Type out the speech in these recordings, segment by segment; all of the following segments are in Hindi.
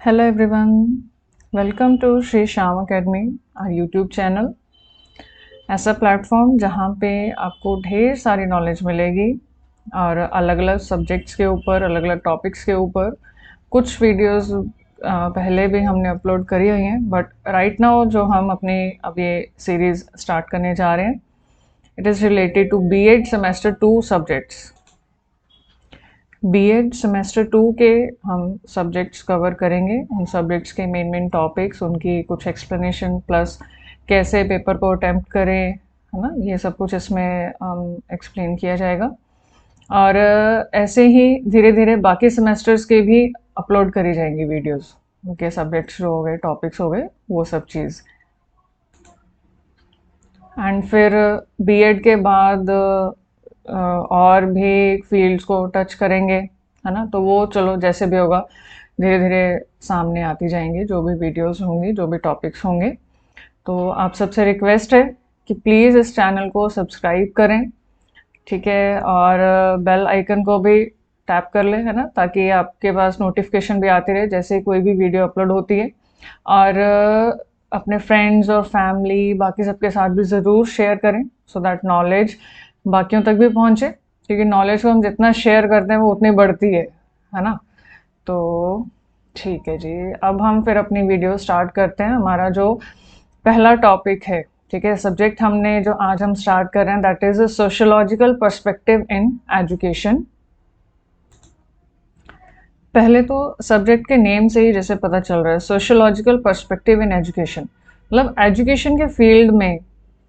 Hello everyone, welcome to Shri Shyam Academy, our YouTube channel. ऐसा प्लेटफॉर्म जहाँ पे आपको ढेर सारी नॉलेज मिलेगी और अलग अलग सब्जेक्ट्स के ऊपर, अलग अलग टॉपिक्स के ऊपर कुछ वीडियोस पहले भी हमने अपलोड करी हुई हैं, बट राइट नाउ जो हम अपनी अब ये सीरीज़ स्टार्ट करने जा रहे हैं, it is related to B.Ed semester 2 subjects. B.Ed semester 2 के हम सब्जेक्ट्स कवर करेंगे, उन सब्जेक्ट्स के मेन टॉपिक्स, उनकी कुछ एक्सप्लेनेशन प्लस कैसे पेपर को अटैम्प्ट करें, है ना, ये सब कुछ इसमें एक्सप्लेन किया जाएगा। और ऐसे ही धीरे धीरे बाकी सेमेस्टर्स के भी अपलोड करी जाएंगी वीडियोस, उनके सब्जेक्ट्स जो हो गए, टॉपिक्स हो गए, वो सब चीज़। एंड फिर B.Ed के बाद और भी फील्ड्स को टच करेंगे, है ना, तो वो चलो जैसे भी होगा धीरे धीरे सामने आती जाएंगी, जो भी वीडियोस होंगी, जो भी टॉपिक्स होंगे। तो आप सबसे रिक्वेस्ट है कि प्लीज़ इस चैनल को सब्सक्राइब करें, ठीक है, और बेल आइकन को भी टैप कर लें, है ना, ताकि आपके पास नोटिफिकेशन भी आती रहे जैसे कोई भी वीडियो अपलोड होती है। और अपने फ्रेंड्स और फैमिली बाकी सबके साथ भी ज़रूर शेयर करें, सो दैट नॉलेज बाकियों तक भी पहुंचे, क्योंकि नॉलेज को हम जितना शेयर करते हैं वो उतनी बढ़ती है ना। तो ठीक है जी, अब हम फिर अपनी वीडियो स्टार्ट करते हैं। हमारा जो पहला टॉपिक है, ठीक है, सब्जेक्ट हमने जो आज हम स्टार्ट कर रहे हैं, that is sociological perspective in education. पहले तो सब्जेक्ट के नेम से ही जैसे पता चल रहा है, सोशियोलॉजिकल पर्सपेक्टिव इन एजुकेशन, मतलब एजुकेशन के फील्ड में,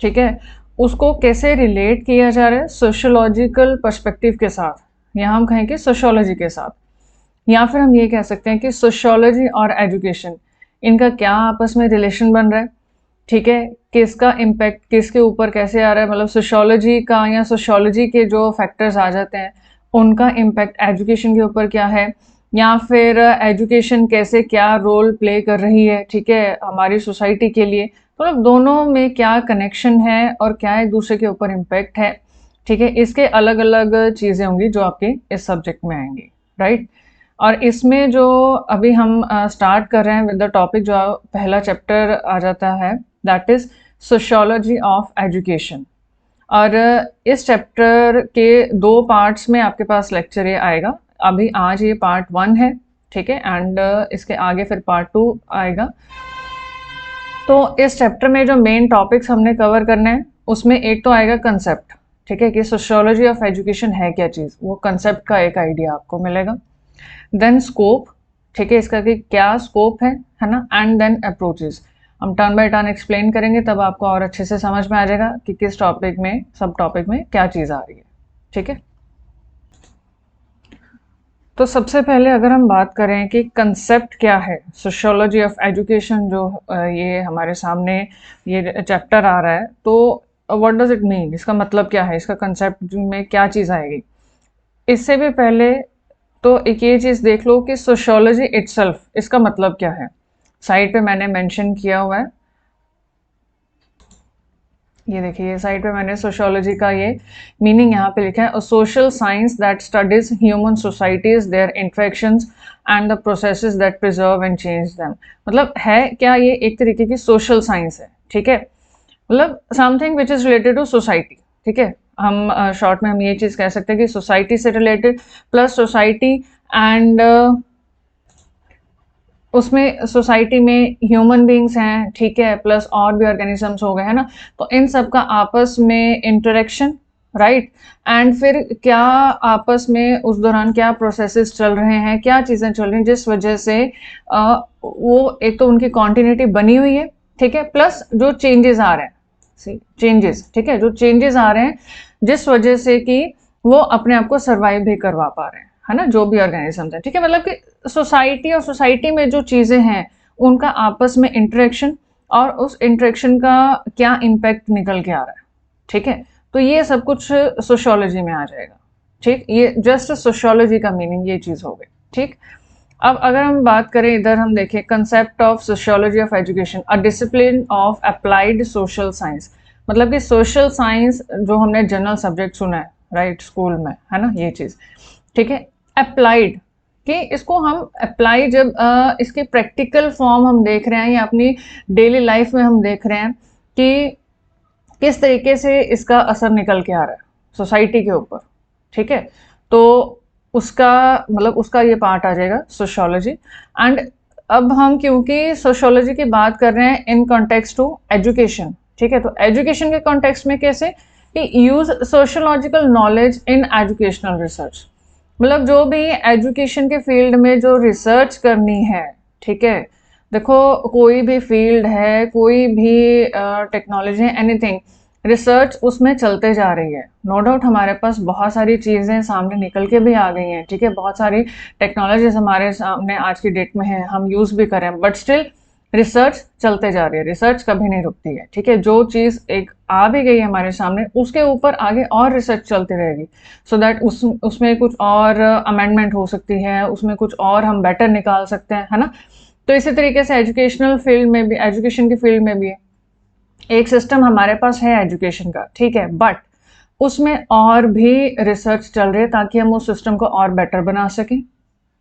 ठीक है, उसको कैसे रिलेट किया जा रहा है सोशियोलॉजिकल पर्सपेक्टिव के साथ, या हम कहें कि सोशियोलॉजी के साथ, या फिर हम ये कह सकते हैं कि सोशियोलॉजी और एजुकेशन, इनका क्या आपस में रिलेशन बन रहा है, ठीक है, किसका इम्पैक्ट किसके ऊपर कैसे आ रहा है, मतलब सोशियोलॉजी का या सोशियोलॉजी के जो फैक्टर्स आ जाते हैं उनका इम्पैक्ट एजुकेशन के ऊपर क्या है, या फिर एजुकेशन कैसे क्या रोल प्ले कर रही है, ठीक है, हमारी सोसाइटी के लिए, मतलब दोनों में क्या कनेक्शन है और क्या एक दूसरे के ऊपर इम्पैक्ट है, ठीक है, इसके अलग अलग चीज़ें होंगी जो आपके इस सब्जेक्ट में आएंगी, राइट। और इसमें जो अभी हम स्टार्ट कर रहे हैं विद द टॉपिक, जो पहला चैप्टर आ जाता है, that is sociology of education. और इस चैप्टर के 2 पार्ट्स में आपके पास लेक्चर ये आएगा। अभी आज ये पार्ट 1 है, ठीक है, एंड इसके आगे फिर पार्ट 2 आएगा। तो इस चैप्टर में जो मेन टॉपिक्स हमने कवर करने हैं, उसमें एक तो आएगा कंसेप्ट, ठीक है, कि सोशियोलॉजी ऑफ एजुकेशन है क्या चीज़, वो कंसेप्ट का एक आइडिया आपको मिलेगा। देन स्कोप, ठीक है, इसका कि क्या स्कोप है ना, एंड देन अप्रोचेस। हम टर्न बाय टर्न एक्सप्लेन करेंगे, तब आपको और अच्छे से समझ में आ जाएगा कि किस टॉपिक में, सब टॉपिक में क्या चीज़ आ रही है, ठीक है। तो सबसे पहले अगर हम बात करें कि कंसेप्ट क्या है सोशियोलॉजी ऑफ एजुकेशन, जो ये हमारे सामने ये चैप्टर आ रहा है, तो व्हाट डज इट मीन, इसका मतलब क्या है, इसका कंसेप्ट में क्या चीज़ आएगी। इससे भी पहले तो एक ये चीज़ देख लो कि सोशियोलॉजी इटसेल्फ, इसका मतलब क्या है। साइड पे मैंने मेंशन किया हुआ है, ये देखिए, ये साइड पे मैंने सोशियोलॉजी का ये मीनिंग यहाँ पे लिखा है, a social science that studies human societies, their interactions and the processes that preserve and change them. मतलब है क्या, ये एक तरीके की सोशल साइंस है, ठीक है, मतलब something which is related to society, ठीक है। हम शॉर्ट में हम ये चीज़ कह सकते हैं कि सोसाइटी से रिलेटेड, प्लस सोसाइटी एंड उसमें सोसाइटी में ह्यूमन बींग्स हैं, ठीक है, प्लस और भी ऑर्गेनिजम्स हो गए, है ना, तो इन सब का आपस में इंटरेक्शन, राइट, एंड फिर क्या आपस में उस दौरान क्या प्रोसेसेस चल रहे हैं, क्या चीज़ें चल रही हैं जिस वजह से वो एक तो उनकी कॉन्टिन्यूटी बनी हुई है, ठीक है, प्लस जो चेंजेस आ रहे हैं, चेंजेस, ठीक है, जो चेंजेस आ रहे हैं जिस वजह से कि वो अपने आप को सर्वाइव भी करवा पा रहे हैं, है ना, जो भी ऑर्गेनिजम्स हैं, ठीक है, मतलब कि सोसाइटी और सोसाइटी में जो चीज़ें हैं उनका आपस में इंटरेक्शन, और उस इंटरेक्शन का क्या इम्पैक्ट निकल के आ रहा है, ठीक है, तो ये सब कुछ सोशियोलॉजी में आ जाएगा, ठीक, ये जस्ट सोशियोलॉजी का मीनिंग ये चीज़ हो गई, ठीक। अब अगर हम बात करें, इधर हम देखें concept of sociology of education, a discipline of applied social science, मतलब कि सोशल साइंस जो हमने जनरल सब्जेक्ट सुना है, राइट, स्कूल में, है ना, ये चीज़, ठीक है, अप्लाइड, कि इसको हम अप्लाई जब इसके प्रैक्टिकल फॉर्म हम देख रहे हैं या अपनी डेली लाइफ में हम देख रहे हैं कि किस तरीके से इसका असर निकल के आ रहा है सोसाइटी के ऊपर, ठीक है। तो उसका मतलब उसका ये पार्ट आ जाएगा सोशियोलॉजी। एंड अब हम क्योंकि सोशियोलॉजी की बात कर रहे हैं इन कॉन्टेक्स्ट टू एजुकेशन, ठीक है, तो एजुकेशन के कॉन्टेक्स्ट में कैसे कि use sociological knowledge in educational research, मतलब जो भी एजुकेशन के फील्ड में जो रिसर्च करनी है, ठीक है। देखो कोई भी फील्ड है, कोई भी टेक्नोलॉजी है, एनीथिंग, रिसर्च उसमें चलते जा रही है। नो डाउट हमारे पास बहुत सारी चीज़ें सामने निकल के भी आ गई हैं, ठीक है, बहुत सारी टेक्नोलॉजीज हमारे सामने आज की डेट में है, हम यूज़ भी करें, बट स्टिल रिसर्च चलते जा रही है, रिसर्च कभी नहीं रुकती है, ठीक है। जो चीज़ एक आ भी गई है हमारे सामने, उसके ऊपर आगे और रिसर्च चलती रहेगी, सो दैट उसमें कुछ और अमेंडमेंट हो सकती है, उसमें कुछ और हम बेटर निकाल सकते हैं, है ना। तो इसी तरीके से एजुकेशनल फील्ड में भी, एजुकेशन की फील्ड में भी एक सिस्टम हमारे पास है एजुकेशन का, ठीक है, बट उसमें और भी रिसर्च चल रही है ताकि हम उस सिस्टम को और बेटर बना सकें,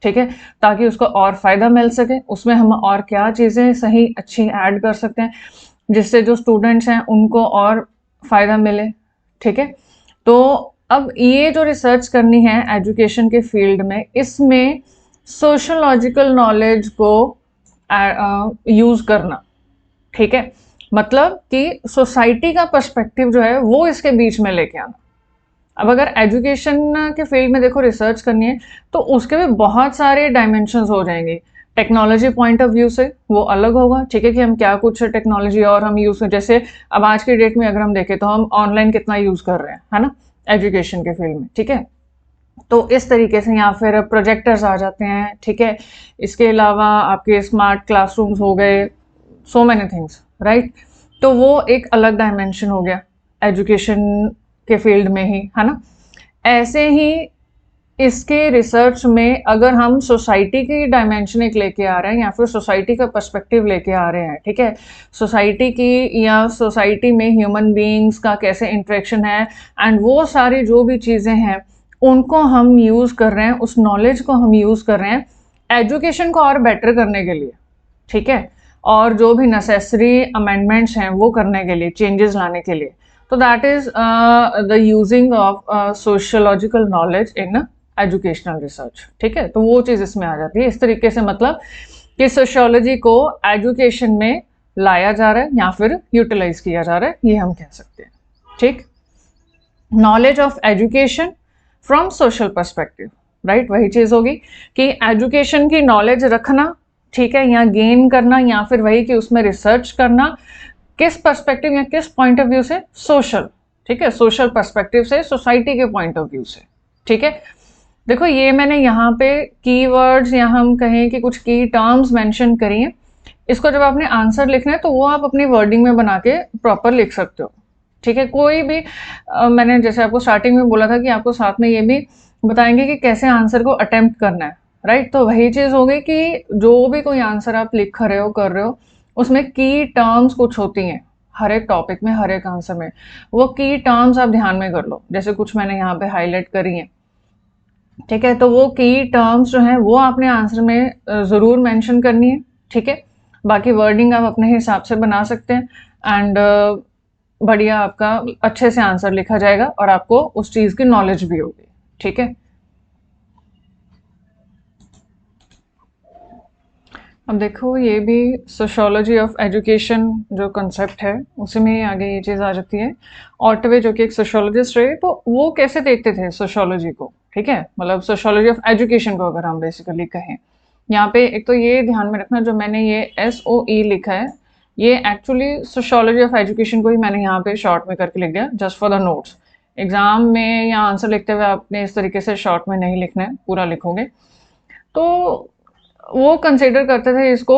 ठीक है, ताकि उसको और फायदा मिल सके, उसमें हम और क्या चीज़ें सही अच्छी ऐड कर सकते हैं जिससे जो स्टूडेंट्स हैं उनको और फायदा मिले, ठीक है। तो अब ये जो रिसर्च करनी है एजुकेशन के फील्ड में, इसमें सोशोलॉजिकल नॉलेज को यूज करना, ठीक है, मतलब कि सोसाइटी का पर्सपेक्टिव जो है वो इसके बीच में लेके आना। अब अगर एजुकेशन के फील्ड में देखो रिसर्च करनी है तो उसके भी बहुत सारे डायमेंशंस हो जाएंगे। टेक्नोलॉजी पॉइंट ऑफ व्यू से वो अलग होगा, ठीक है, कि हम क्या कुछ टेक्नोलॉजी और हम यूज़ करें। जैसे अब आज की डेट में अगर हम देखें तो हम ऑनलाइन कितना यूज़ कर रहे हैं, है ना, एजुकेशन के फील्ड में, ठीक है। तो इस तरीके से यहाँ फिर प्रोजेक्टर्स आ जाते हैं, ठीक है। इसके अलावा आपके स्मार्ट क्लासरूम्स हो गए, सो मैनी थिंग्स, राइट। तो वो एक अलग डायमेंशन हो गया एजुकेशन के फील्ड में ही, है ना। ऐसे ही इसके रिसर्च में अगर हम सोसाइटी की डायमेंशन एक लेके आ रहे हैं या फिर सोसाइटी का पर्सपेक्टिव लेके आ रहे हैं, ठीक है, सोसाइटी की या सोसाइटी में ह्यूमन बीइंग्स का कैसे इंटरेक्शन है एंड वो सारी जो भी चीज़ें हैं उनको हम यूज़ कर रहे हैं, उस नॉलेज को हम यूज़ कर रहे हैं एजुकेशन को और बेटर करने के लिए, ठीक है, और जो भी नेसेसरी अमेंडमेंट्स हैं वो करने के लिए, चेंजेस लाने के लिए। तो that is the using of sociological knowledge in educational research, ठीक है। तो वो चीज़ इसमें आ जाती है इस तरीके से, मतलब कि सोशियोलॉजी को एजुकेशन में लाया जा रहा है या फिर यूटिलाइज किया जा रहा है, ये हम कह सकते हैं, ठीक। Knowledge of education from social perspective, right, वही चीज़ होगी कि एजुकेशन की नॉलेज रखना, ठीक है, या गेन करना, या फिर वही कि उसमें रिसर्च करना, किस पर्सपेक्टिव या किस पॉइंट ऑफ व्यू से, सोशल, ठीक है, सोशल पर्सपेक्टिव से, सोसाइटी के पॉइंट ऑफ व्यू से, ठीक है। देखो ये मैंने यहाँ पे कीवर्ड्स या हम कहें कि कुछ की टर्म्स मेंशन करी हैं, इसको जब आपने आंसर लिखना है तो वो आप अपनी वर्डिंग में बना के प्रॉपर लिख सकते हो, ठीक है। कोई भी मैंने जैसे आपको स्टार्टिंग में बोला था कि आपको साथ में ये भी बताएंगे कि कैसे आंसर को अटेम्प्ट करना है, राइट। तो वही चीज़ हो गई कि जो भी कोई आंसर आप लिख रहे हो, कर रहे हो, उसमें की टर्म्स कुछ होती हैं हर एक टॉपिक में, हर एक आंसर में, वो की टर्म्स आप ध्यान में कर लो, जैसे कुछ मैंने यहाँ पे हाईलाइट करी हैं, ठीक है। तो वो की टर्म्स जो हैं वो आपने आंसर में ज़रूर मेंशन करनी है, ठीक है। बाकी वर्डिंग आप अपने हिसाब से बना सकते हैं एंड बढ़िया आपका अच्छे से आंसर लिखा जाएगा और आपको उस चीज़ की नॉलेज भी होगी, ठीक है। अब देखो ये भी सोशियोलॉजी ऑफ एजुकेशन जो कंसेप्ट है उसी में आगे ये चीज़ आ जाती है। ऑटवे जो कि एक सोशियोलॉजिस्ट रहे, तो वो कैसे देखते थे सोशियोलॉजी को, ठीक है, मतलब सोशियोलॉजी ऑफ एजुकेशन को अगर हम बेसिकली कहें। यहाँ पे एक तो ये ध्यान में रखना, जो मैंने ये SOE लिखा है, ये एक्चुअली सोशियोलॉजी ऑफ एजुकेशन को ही मैंने यहाँ पे शॉर्ट में करके लिख दिया, just for the notes. Exam में या आंसर लिखते हुए आपने इस तरीके से शॉर्ट में नहीं लिखना है, पूरा लिखोगे। तो वो कंसिडर करते थे इसको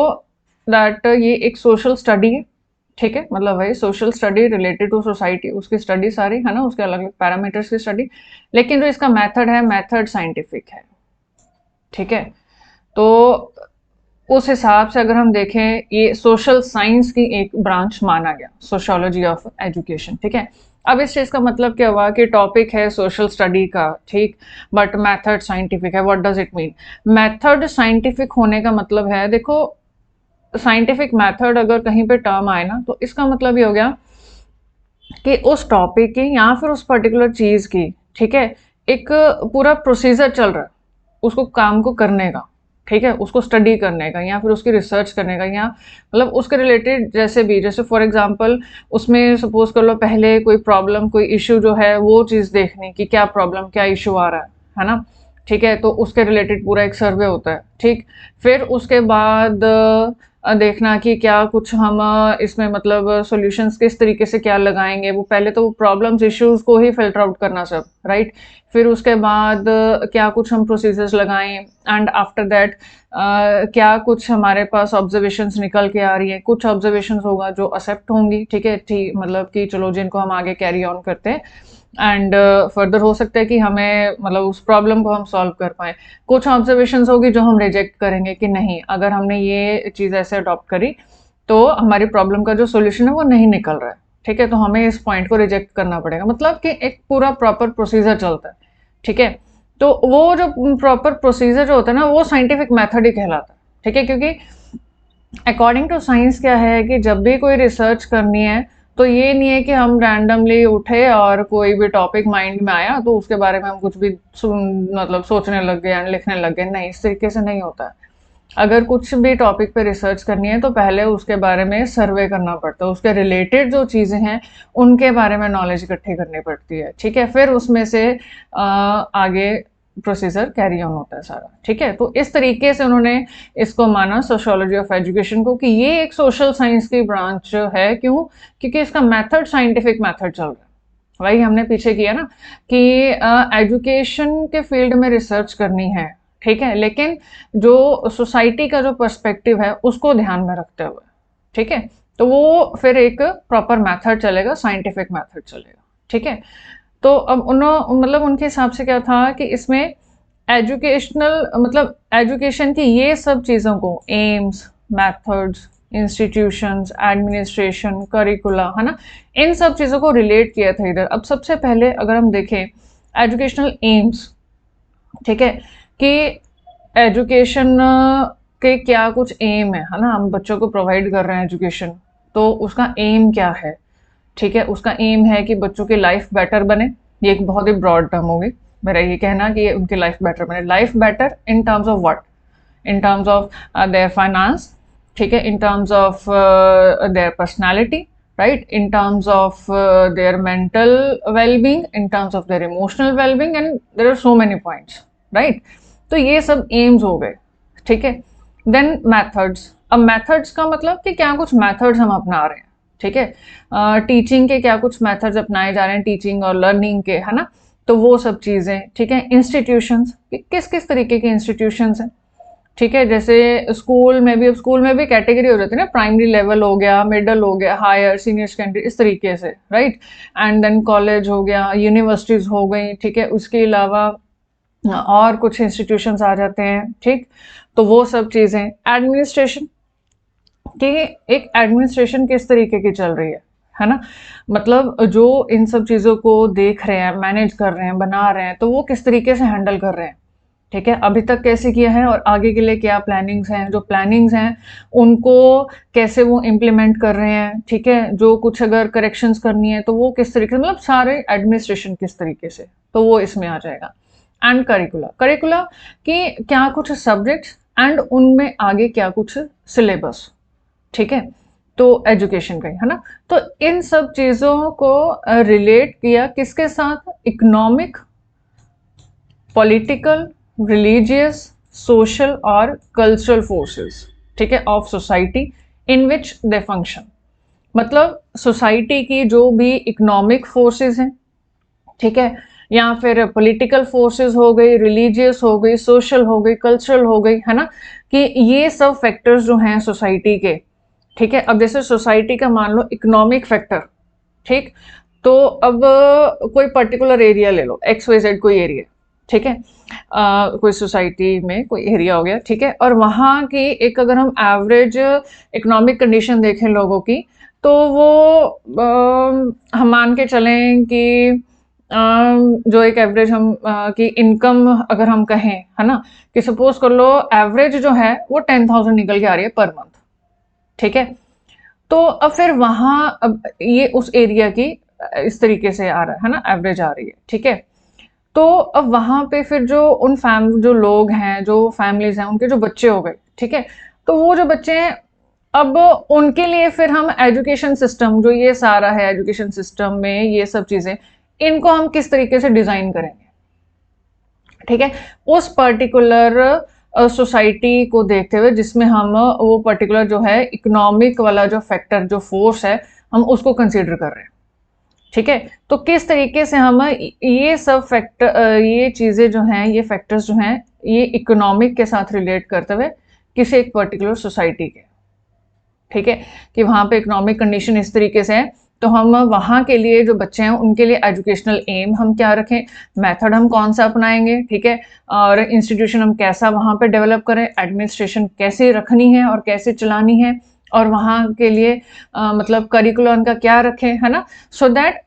दैट ये एक सोशल स्टडी है, ठीक है, मतलब वही social study related to society, उसकी स्टडी सारी है ना, उसके अलग अलग पैरामीटर्स की स्टडी, लेकिन जो इसका मेथड है, मेथड साइंटिफिक है, ठीक है। तो उस हिसाब से अगर हम देखें, ये सोशल साइंस की एक ब्रांच माना गया, सोशियोलॉजी ऑफ एजुकेशन। ठीक है, अब इस चीज़ का मतलब क्या हुआ कि टॉपिक है सोशल स्टडी का, ठीक, बट मेथड साइंटिफिक है। What does it mean? Method scientific होने का मतलब है, देखो, साइंटिफिक मेथड अगर कहीं पे टर्म आए ना, तो इसका मतलब ये हो गया कि उस टॉपिक की या फिर उस पर्टिकुलर चीज़ की, ठीक है, एक पूरा प्रोसीजर चल रहा है उसको काम को करने का, ठीक है, उसको स्टडी करने का या फिर उसकी रिसर्च करने का, या मतलब उसके रिलेटेड जैसे भी, जैसे फॉर एग्जांपल उसमें सपोज कर लो पहले कोई प्रॉब्लम कोई इशू जो है वो चीज़ देखने की, क्या प्रॉब्लम क्या इशू आ रहा है ना, ठीक है, तो उसके रिलेटेड पूरा एक सर्वे होता है, ठीक। फिर उसके बाद देखना कि क्या कुछ हम इसमें मतलब सॉल्यूशंस किस तरीके से क्या लगाएंगे, वो पहले तो प्रॉब्लम्स इश्यूज को ही फिल्टर आउट करना सब, राइट। फिर उसके बाद क्या कुछ हम प्रोसीजर्स लगाएं, एंड आफ्टर दैट क्या कुछ हमारे पास ऑब्जर्वेशंस निकल के आ रही है, कुछ ऑब्जर्वेशंस होगा जो एक्सेप्ट होंगी, ठीक है, ठीक, मतलब कि चलो जिनको हम आगे कैरी ऑन करते हैं, एंड फर्दर हो सकता है कि हमें मतलब उस प्रॉब्लम को हम सॉल्व कर पाए। कुछ ऑब्जर्वेशंस होगी जो हम रिजेक्ट करेंगे कि नहीं, अगर हमने ये चीज़ ऐसे अडॉप्ट करी तो हमारी प्रॉब्लम का जो सॉल्यूशन है वो नहीं निकल रहा है, ठीक है, तो हमें इस पॉइंट को रिजेक्ट करना पड़ेगा। मतलब कि एक पूरा प्रॉपर प्रोसीजर चलता है, ठीक है। तो वो जो प्रॉपर प्रोसीजर जो होता है ना, वो साइंटिफिक मेथड ही कहलाता है, ठीक है, क्योंकि अकॉर्डिंग टू साइंस क्या है कि जब भी कोई रिसर्च करनी है तो ये नहीं है कि हम रैंडमली उठे और कोई भी टॉपिक माइंड में आया तो उसके बारे में हम कुछ भी मतलब सोचने लग गए एंड लिखने लग गए, नहीं, इस तरीके से नहीं होता है। अगर कुछ भी टॉपिक पे रिसर्च करनी है तो पहले उसके बारे में सर्वे करना पड़ता है, उसके रिलेटेड जो चीज़ें हैं उनके बारे में नॉलेज इकट्ठी करनी पड़ती है, ठीक है, फिर उसमें से आगे प्रोसीजर कैरी ऑन होता है सारा, ठीक है। तो इस तरीके से उन्होंने इसको माना सोशियोलॉजी ऑफ एजुकेशन को कि ये एक सोशल साइंस की ब्रांच है। क्यों? क्योंकि इसका मेथड साइंटिफिक मेथड चल रहा है। वही हमने पीछे किया ना कि एजुकेशन के फील्ड में रिसर्च करनी है, ठीक है, लेकिन जो सोसाइटी का जो पर्सपेक्टिव है उसको ध्यान में रखते हुए, ठीक है, तो वो फिर एक प्रॉपर मेथड चलेगा, साइंटिफिक मेथड चलेगा, ठीक है। तो अब मतलब उनके हिसाब से क्या था कि इसमें एजुकेशनल मतलब एजुकेशन की ये सब चीज़ों को, एम्स, मेथड्स, इंस्टीट्यूशंस, एडमिनिस्ट्रेशन, करिकुला, है ना, इन सब चीज़ों को रिलेट किया था इधर। अब सबसे पहले अगर हम देखें एजुकेशनल एम्स, ठीक है, कि एजुकेशन के क्या कुछ एम है ना, हम बच्चों को प्रोवाइड कर रहे हैं एजुकेशन, तो उसका एम क्या है, ठीक है, उसका एम है कि बच्चों की लाइफ बेटर बने। ये एक बहुत ही ब्रॉड टर्म होगी, मेरा ये कहना कि ये उनकी लाइफ बेटर बने। Life better in terms of what? In terms of their finance, ठीक है, in terms of their personality, right, in terms of their mental wellbeing, in terms of their emotional wellbeing, and there are so many points, right. तो ये सब एम्स हो गए, ठीक है। Then methods. अब मेथड्स का मतलब कि क्या कुछ मेथड्स हम अपना रहे हैं, ठीक है, टीचिंग के क्या कुछ मेथड्स अपनाए जा रहे हैं, टीचिंग और लर्निंग के, है ना, तो वो सब चीज़ें, ठीक है। इंस्टीट्यूशंस, किस किस तरीके के इंस्टीट्यूशंस हैं, ठीक है, जैसे स्कूल में भी, अब स्कूल में भी कैटेगरी हो जाती है ना, प्राइमरी लेवल हो गया, मिडल हो गया, हायर, सीनियर सेकेंडरी, इस तरीके से, राइट, एंड देन कॉलेज हो गया, यूनिवर्सिटीज हो गई, ठीक है, उसके अलावा और कुछ इंस्टीट्यूशंस आ जाते हैं, ठीक। तो वो सब चीज़ें, एडमिनिस्ट्रेशन, कि एक एडमिनिस्ट्रेशन किस तरीके की चल रही है ना, मतलब जो इन सब चीज़ों को देख रहे हैं, मैनेज कर रहे हैं, बना रहे हैं, तो वो किस तरीके से हैंडल कर रहे हैं, ठीक है, अभी तक कैसे किया है और आगे के लिए क्या प्लानिंग्स हैं, जो प्लानिंग्स हैं उनको कैसे वो इम्प्लीमेंट कर रहे हैं, ठीक है, जो कुछ अगर करेक्शंस करनी है तो वो किस तरीके से, मतलब सारे एडमिनिस्ट्रेशन किस तरीके से, तो वो इसमें आ जाएगा। एंड करिकुला, करिकुला कि क्या कुछ सब्जेक्ट्स एंड उनमें आगे क्या कुछ सिलेबस, ठीक है, तो एजुकेशन का ही, है ना। तो इन सब चीज़ों को रिलेट किया किसके साथ? इकोनॉमिक, पॉलिटिकल, रिलीजियस, सोशल और कल्चरल फोर्सेस, ठीक है, of society in which they function. मतलब सोसाइटी की जो भी इकोनॉमिक फोर्सेस हैं, ठीक है, या फिर पॉलिटिकल फोर्सेस हो गई, रिलीजियस हो गई, सोशल हो गई, कल्चरल हो गई, है ना, कि ये सब फैक्टर्स जो हैं सोसाइटी के, ठीक है। अब जैसे सोसाइटी का मान लो इकोनॉमिक फैक्टर, ठीक, तो अब कोई पर्टिकुलर एरिया ले लो, XYZ कोई एरिया, ठीक है, कोई सोसाइटी में कोई एरिया हो गया, ठीक है, और वहाँ की एक अगर हम एवरेज इकोनॉमिक कंडीशन देखें लोगों की, तो वो हम मान के चलें कि जो एक एवरेज हम की इनकम अगर हम कहें, है ना, कि सपोज कर लो एवरेज जो है वो 10,000 निकल के आ रही है पर मंथ, ठीक है। तो अब फिर वहाँ अब ये उस एरिया की इस तरीके से आ रहा है ना, एवरेज आ रही है, ठीक है। तो अब वहाँ पे फिर जो लोग हैं, जो फैमिलीज हैं, उनके जो बच्चे हो गए, ठीक है, तो वो जो बच्चे हैं, अब उनके लिए फिर हम एजुकेशन सिस्टम जो ये सारा है, एजुकेशन सिस्टम में ये सब चीजें, इनको हम किस तरीके से डिजाइन करेंगे, ठीक है, उस पर्टिकुलर सोसाइटी को देखते हुए जिसमें हम वो पर्टिकुलर जो है इकोनॉमिक वाला जो फैक्टर जो फोर्स है हम उसको कंसीडर कर रहे हैं, ठीक है। तो किस तरीके से हम ये सब फैक्टर, ये चीजें जो हैं, ये फैक्टर्स जो हैं, ये इकोनॉमिक के साथ रिलेट करते हुए किसी एक पर्टिकुलर सोसाइटी के, ठीक है, कि वहाँ पे इकोनॉमिक कंडीशन इस तरीके से है, तो हम वहाँ के लिए जो बच्चे हैं उनके लिए एजुकेशनल एम हम क्या रखें, मेथड हम कौन सा अपनाएंगे, ठीक है, और इंस्टीट्यूशन हम कैसा वहाँ पे डेवलप करें, एडमिनिस्ट्रेशन कैसे रखनी है और कैसे चलानी है, और वहाँ के लिए मतलब करिकुलम का क्या रखें, है ना, सो दैट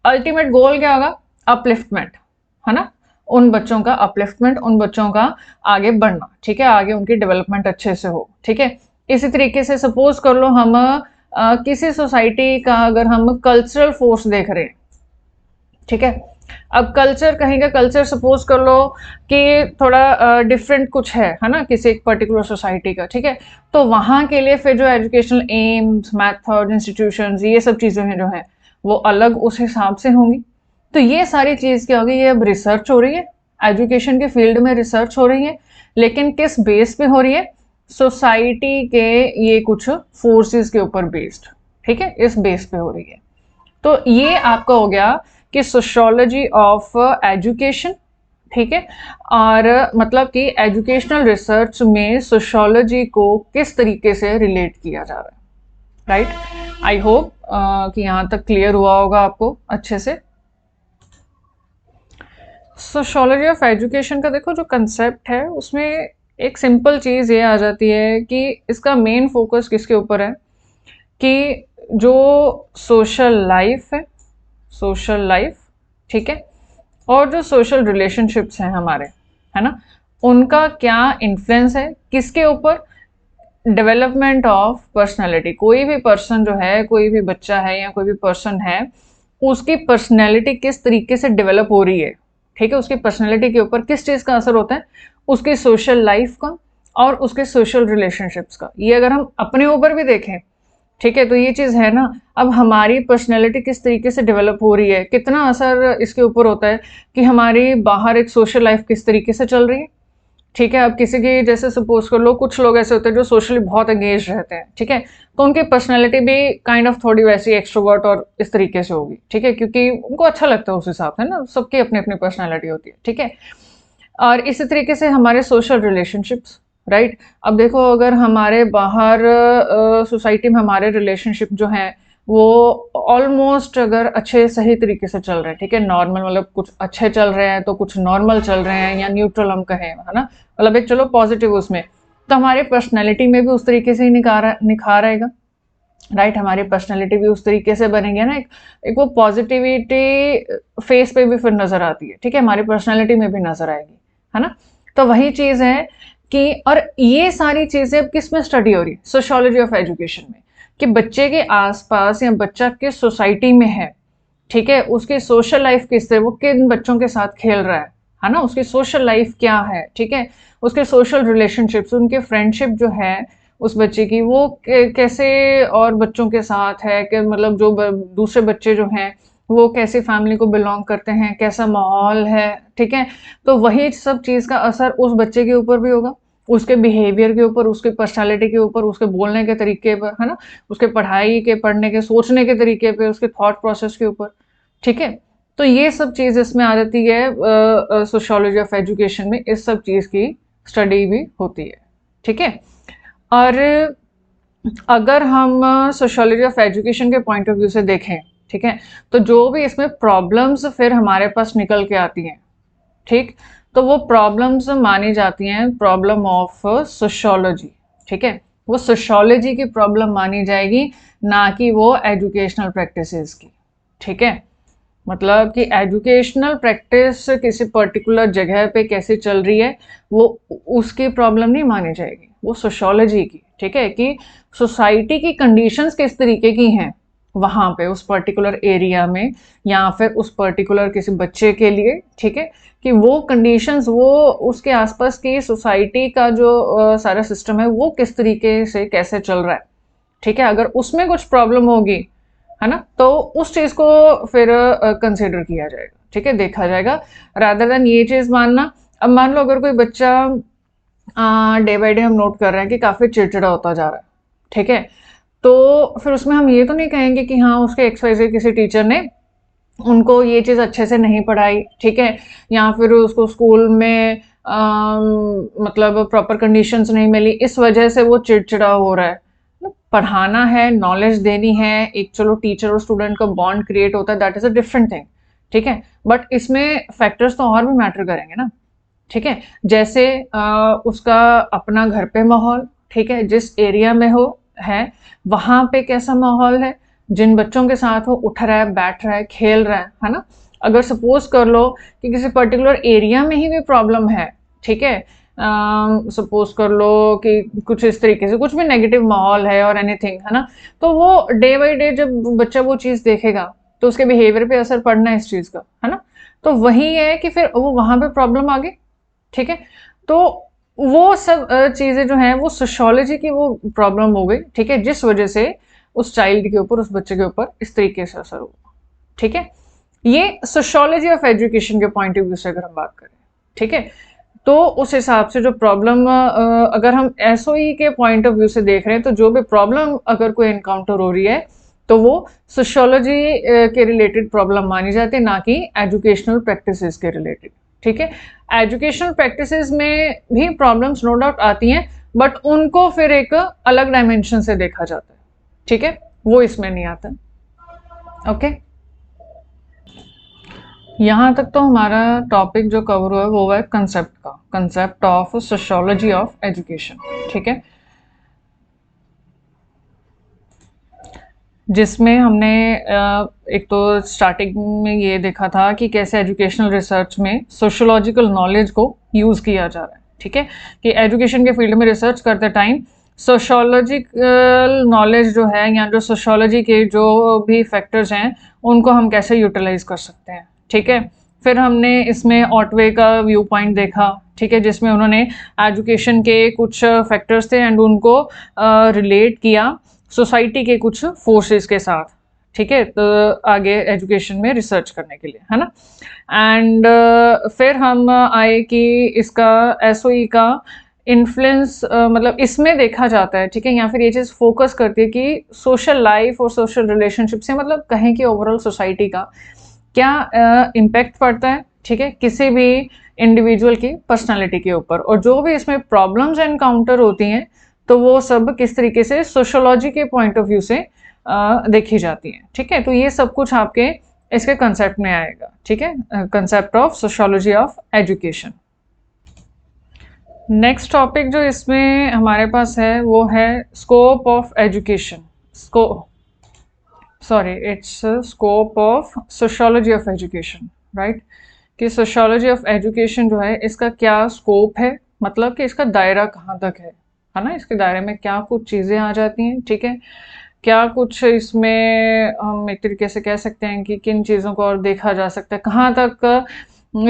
अल्टीमेट गोल क्या होगा, अपलिफ्टमेंट, है ना, उन बच्चों का अपलिफ्टमेंट, उन बच्चों का आगे बढ़ना, ठीक है, आगे उनकी डेवलपमेंट अच्छे से हो, ठीक है। इसी तरीके से सपोज कर लो हम किसी सोसाइटी का अगर हम कल्चरल फोर्स देख रहे हैं, ठीक है, अब कल्चर कहेंगे, कल्चर सपोज कर लो कि थोड़ा डिफरेंट कुछ है ना, किसी एक पर्टिकुलर सोसाइटी का, ठीक है, तो वहाँ के लिए फिर जो एजुकेशनल एम्स, मैथड, इंस्टीट्यूशंस, ये सब चीज़ें हैं जो हैं वो अलग उस हिसाब से होंगी। तो ये सारी चीज़ क्या होगी, ये अब रिसर्च हो रही है, एजुकेशन के फील्ड में रिसर्च हो रही है, लेकिन किस बेस पे हो रही है, सोसाइटी के ये कुछ फोर्सेस के ऊपर बेस्ड, ठीक है, इस बेस पे हो रही है। तो ये आपका हो गया कि सोशियोलॉजी ऑफ एजुकेशन, ठीक है, और मतलब कि एजुकेशनल रिसर्च में सोशियोलॉजी को किस तरीके से रिलेट किया जा रहा है, राइट। आई होप कि यहाँ तक क्लियर हुआ होगा आपको अच्छे से। सोशियोलॉजी ऑफ एजुकेशन का देखो जो कंसेप्ट है उसमें एक सिंपल चीज़ ये आ जाती है कि इसका मेन फोकस किसके ऊपर है, कि जो सोशल लाइफ है, सोशल लाइफ, ठीक है, और जो सोशल रिलेशनशिप्स हैं हमारे, है ना, उनका क्या इन्फ्लुएंस है किसके ऊपर, डेवलपमेंट ऑफ पर्सनैलिटी। कोई भी पर्सन जो है, कोई भी बच्चा है या कोई भी पर्सन है, उसकी पर्सनैलिटी किस तरीके से डेवलप हो रही है, ठीक है, उसकी पर्सनैलिटी के ऊपर किस चीज़ का असर होता है, उसकी सोशल लाइफ का और उसके सोशल रिलेशनशिप्स का। ये अगर हम अपने ऊपर भी देखें, ठीक है, तो ये चीज़ है ना, अब हमारी पर्सनैलिटी किस तरीके से डेवलप हो रही है, कितना असर इसके ऊपर होता है कि हमारी बाहर एक सोशल लाइफ किस तरीके से चल रही है, ठीक है। अब किसी की जैसे सपोज कर लो, कुछ लोग ऐसे होते हैं जो सोशली बहुत एंगेज रहते हैं, ठीक है, तो उनकी पर्सनैलिटी भी काइंड ऑफ थोड़ी वैसी एक्सट्रोवर्ट और इस तरीके से होगी, ठीक है, क्योंकि उनको अच्छा लगता है उस हिसाब से ना, सबकी अपनी अपनी पर्सनैलिटी होती है, ठीक है। और इसी तरीके से हमारे सोशल रिलेशनशिप्स, राइट। अब देखो अगर हमारे बाहर सोसाइटी में हमारे रिलेशनशिप जो हैं वो ऑलमोस्ट अगर अच्छे सही तरीके से चल रहे हैं, ठीक है, नॉर्मल, मतलब कुछ अच्छे चल रहे हैं तो कुछ नॉर्मल चल रहे हैं या न्यूट्रल हम कहें, है ना, मतलब एक चलो पॉजिटिव उसमें, तो हमारे पर्सनैलिटी में भी उस तरीके से ही निखार आएगा, राइट। हमारी पर्सनैलिटी भी उस तरीके से बनेंगे ना, एक वो पॉजिटिविटी फेस पे भी फिर नजर आती है, ठीक है, हमारी पर्सनैलिटी में भी नजर आएगी, है ना। तो वही चीज़ है कि, और ये सारी चीज़ें अब किस में स्टडी हो रही है, सोशियोलॉजी ऑफ एजुकेशन में, कि बच्चे के आसपास या बच्चा किस सोसाइटी में है, ठीक है, उसकी सोशल लाइफ किस तरह, वो किन बच्चों के साथ खेल रहा है ना, उसकी सोशल लाइफ क्या है, ठीक है, उसके सोशल रिलेशनशिप्स, उनके फ्रेंडशिप जो है उस बच्चे की वो कैसे और बच्चों के साथ है, कि मतलब जो दूसरे बच्चे जो हैं वो कैसी फैमिली को बिलोंग करते हैं, कैसा माहौल है, ठीक है। तो वही सब चीज़ का असर उस बच्चे के ऊपर भी होगा, उसके बिहेवियर के ऊपर, उसके पर्सनालिटी के ऊपर, उसके बोलने के तरीके पर, है ना, उसके पढ़ाई के, पढ़ने के, सोचने के तरीके पे, उसके थॉट प्रोसेस के ऊपर, ठीक है। तो ये सब चीज़ इसमें आ जाती है, सोशियोलॉजी ऑफ एजुकेशन में इस सब चीज़ की स्टडी भी होती है, ठीक है। और अगर हम सोशियोलॉजी ऑफ एजुकेशन के पॉइंट ऑफ व्यू से देखें, ठीक है, तो जो भी इसमें प्रॉब्लम्स फिर हमारे पास निकल के आती हैं, ठीक, तो वो प्रॉब्लम्स मानी जाती हैं प्रॉब्लम ऑफ सोशियोलॉजी, ठीक है, वो सोशियोलॉजी की प्रॉब्लम मानी जाएगी, ना कि वो एजुकेशनल प्रैक्टिसेस की, ठीक है। मतलब कि एजुकेशनल प्रैक्टिस किसी पर्टिकुलर जगह पे कैसे चल रही है वो उसकी प्रॉब्लम नहीं मानी जाएगी, वो सोशियोलॉजी की, ठीक है, कि सोसाइटी की कंडीशंस किस तरीके की हैं वहाँ पे उस पर्टिकुलर एरिया में, या फिर उस पर्टिकुलर किसी बच्चे के लिए, ठीक है, कि वो कंडीशंस, वो उसके आसपास की सोसाइटी का जो सारा सिस्टम है वो किस तरीके से कैसे चल रहा है, ठीक है। अगर उसमें कुछ प्रॉब्लम होगी, है ना, तो उस चीज को फिर कंसिडर किया जाएगा, ठीक है, देखा जाएगा, रादर देन ये चीज मानना। अब मान लो अगर कोई बच्चा डे बाय डे हम नोट कर रहे हैं कि काफी चिड़चिड़ा होता जा रहा है, ठीक है, तो फिर उसमें हम ये तो नहीं कहेंगे कि हाँ उसके एक्सवाइजेड किसी टीचर ने उनको ये चीज़ अच्छे से नहीं पढ़ाई, ठीक है, या फिर उसको स्कूल में मतलब प्रॉपर कंडीशंस नहीं मिली, इस वजह से वो चिड़चिड़ा हो रहा है। पढ़ाना है, नॉलेज देनी है, एक चलो टीचर और स्टूडेंट का बॉन्ड क्रिएट होता है, that is a different thing, ठीक है, बट इसमें फैक्टर्स तो और भी मैटर करेंगे ना, ठीक है। जैसे उसका अपना घर पे माहौल, ठीक है, जिस एरिया में हो है वहां पे कैसा माहौल है, जिन बच्चों के साथ वो उठ रहा है, बैठ रहा है, खेल रहा है ना। अगर सपोज कर लो कि किसी पर्टिकुलर एरिया में ही कोई प्रॉब्लम है, ठीक है, सपोज कर लो कि कुछ इस तरीके से कुछ भी नेगेटिव माहौल है और एनीथिंग, है ना, तो वो डे बाय डे जब बच्चा वो चीज़ देखेगा तो उसके बिहेवियर पे असर पड़ना है इस चीज़ का, है ना। तो वही है कि फिर वो वहां पे प्रॉब्लम आ गई, ठीक है, तो वो सब चीज़ें जो हैं वो सोशियोलॉजी की वो प्रॉब्लम हो गई, ठीक है, जिस वजह से उस चाइल्ड के ऊपर, उस बच्चे के ऊपर इस तरीके से असर हुआ, ठीक है। ये सोशियोलॉजी ऑफ एजुकेशन के पॉइंट ऑफ व्यू से अगर हम बात करें, ठीक है, तो उस हिसाब से जो प्रॉब्लम अगर हम एसओई के पॉइंट ऑफ व्यू से देख रहे हैं, तो जो भी प्रॉब्लम अगर कोई एनकाउंटर हो रही है तो वो सोशियोलॉजी के रिलेटेड प्रॉब्लम मानी जाती है, ना कि एजुकेशनल प्रैक्टिसेस के रिलेटेड, ठीक है। एजुकेशनल प्रैक्टिसेस में भी प्रॉब्लम्स नो डाउट आती हैं, बट उनको फिर एक अलग डायमेंशन से देखा जाता है, ठीक है, वो इसमें नहीं आता, ओके। यहाँ तक तो हमारा टॉपिक जो कवर हुआ है वो है कंसेप्ट का, concept of sociology of education, ठीक है, जिसमें हमने एक तो स्टार्टिंग में ये देखा था कि कैसे एजुकेशनल रिसर्च में सोशियोलॉजिकल नॉलेज को यूज़ किया जा रहा है, ठीक है, कि एजुकेशन के फील्ड में रिसर्च करते टाइम सोशियोलॉजिकल नॉलेज जो है या जो सोशियोलॉजी के जो भी फैक्टर्स हैं उनको हम कैसे यूटिलाइज कर सकते हैं, ठीक है। फिर हमने इसमें ऑटवे का व्यू पॉइंट देखा, ठीक है, जिसमें उन्होंने एजुकेशन के कुछ फैक्टर्स थे एंड उनको रिलेट किया सोसाइटी के कुछ फोर्सेस के साथ, ठीक है, तो आगे एजुकेशन में रिसर्च करने के लिए, है ना। एंड फिर हम आए कि इसका एसओई का इन्फ्लुएंस मतलब इसमें देखा जाता है, ठीक है, या फिर ये चीज़ फोकस करती है कि सोशल लाइफ और सोशल रिलेशनशिप से मतलब कहें कि ओवरऑल सोसाइटी का क्या इम्पैक्ट पड़ता है, ठीक है, किसी भी इंडिविजुअल की पर्सनालिटी के ऊपर, और जो भी इसमें प्रॉब्लम्स एनकाउंटर होती हैं तो वो सब किस तरीके से सोशियोलॉजी के पॉइंट ऑफ व्यू से देखी जाती हैं, ठीक है। तो ये सब कुछ आपके इसके कंसेप्ट में आएगा, ठीक है, concept of sociology of education. Next topic जो इसमें हमारे पास है वो है scope of education, it's scope of sociology of education, right, कि सोशियोलॉजी ऑफ एजुकेशन जो है इसका क्या स्कोप है, मतलब कि इसका दायरा कहाँ तक है ना, इसके दायरे में क्या कुछ चीज़ें आ जाती हैं, ठीक है, क्या कुछ इसमें हम एक तरीके से कह सकते हैं कि किन चीज़ों को और देखा जा सकता है, कहाँ तक